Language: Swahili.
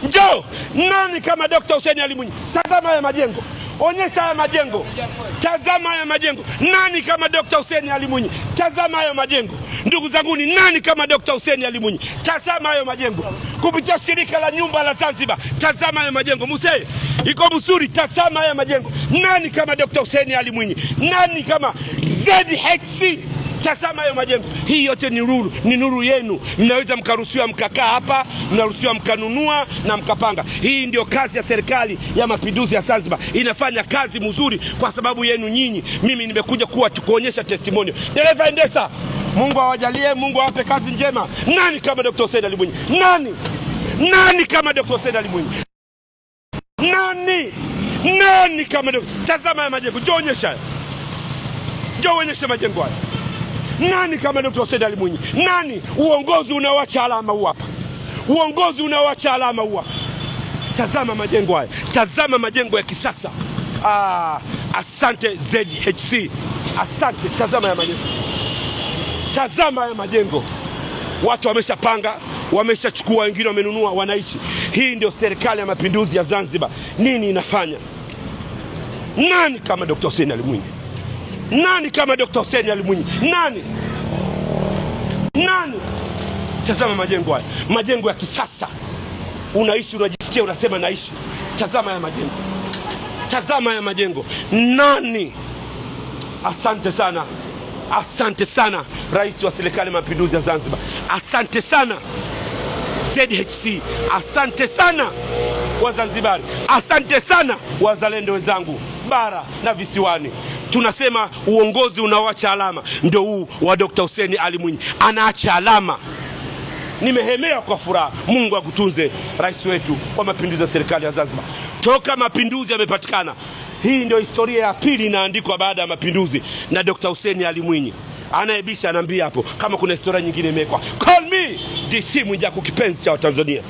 Njoo. Nani kama Dr. Hussein Ali Mwinyi? Tazama haya majengo. Onyesha haya majengo. Tazama haya majengo. Nani kama Dr. Hussein Ali Mwinyi? Tazama haya majengo. Ndugu zangu, ni nani kama Dr. Hussein Ali Mwinyi? Tazama haya majengo. Kupitia shirika la nyumba la Zanzibar, tazama haya majengo. Muse iko Busuri, tazama haya majengo. Nani kama Dr. Hussein Ali Mwinyi? Nani kama ZHC? Tazama hayo majengo. Hii yote ni nuru yenu. Mnaweza mkaruhusiwa mkakaa hapa, mnaruhusiwa mkanunua na mkapanga. Hii ndio kazi ya serikali ya mapinduzi ya Zanzibar. Inafanya kazi mzuri kwa sababu yenu nyinyi. Mimi nimekuja kuonyesha testimonial. Dereva endesa, Mungu awajalie, Mungu awape kazi njema. Nani kama Dr. Hussein Ali Mwinyi? Nani kama Dr. Hussein Ali Mwinyi? Nani kama Dr. Tazama ya majengo. Njoo onyesha majengo haya. Nani kama Dr. Hussein Ali Mwinyi? Nani? Uongozi unawacha alama huu hapa. Uongozi unawacha alama huu hapa. Tazama majengo haya. Tazama majengo ya kisasa. Asante ZHC. Asante. Tazama ya majengo. Tazama ya majengo. Watu wameshapanga, wameshachukua, wengine wamenunua, wanaishi. Hii ndio serikali ya mapinduzi ya Zanzibar. Nini inafanya? Nani kama Dr. Hussein Ali Mwinyi? Nani kama Dr. Hussein Ali Mwinyi? Nani? Tazama majengo haya. Majengo ya kisasa. Unaishi, unajisikia, unasema naishi. Tazama ya majengo. Tazama ya majengo. Nani? Asante sana. Asante sana Rais wa serikali ya mapinduzi ya Zanzibar. Asante sana ZHC. Asante sana Wazanzibari. Asante sana wazalendo wenzangu bara na visiwani. Tunasema uongozi unaoacha alama. Ndio huu wa Dr. Hussein Ali Mwinyi. Anaacha alama. Nimehemea kwa furaha. Mungu akutunze rais wetu wa mapinduzi ya serikali ya Zanzibar. Toka mapinduzi yamepatikana, hii ndio historia ya pili inaandikwa baada ya mapinduzi na Dr. Hussein Ali Mwinyi. Anayebisha anaambia hapo kama kuna historia nyingine imekwa. Call me DC Mwijaku, kipenzi cha Watanzania.